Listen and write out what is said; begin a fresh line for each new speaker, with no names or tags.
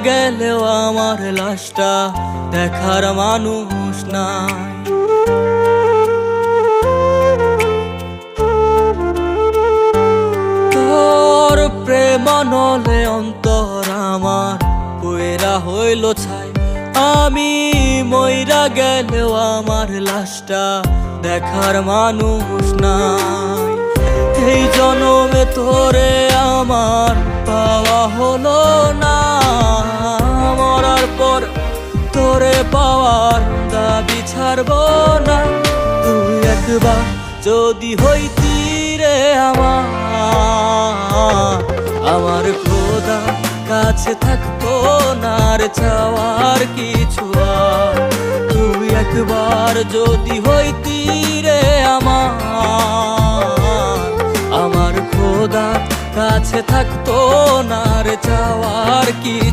গেলেও আমার লাশটা দেখার মানুষ নাই। তোর প্রেম নলে অন্তর আমার পুয়েরা হইল ছাই। আমি মইরা গেলেও আমার লাশটা দেখার মানুষ নাই। এই জনমে তোরে আমার পাওয়া হলো না, মরার পর তোরে পাওয়ার দাবি ছাড়ব না। তুই একবার যদি হইতি রে আমার খোদা কাছে থাকতো না রে চাওয়ার কিছু আর। তুই একবার যদি হইতি রে আমার খোদা কাছে থাকতো না রে চাওয়ার কি।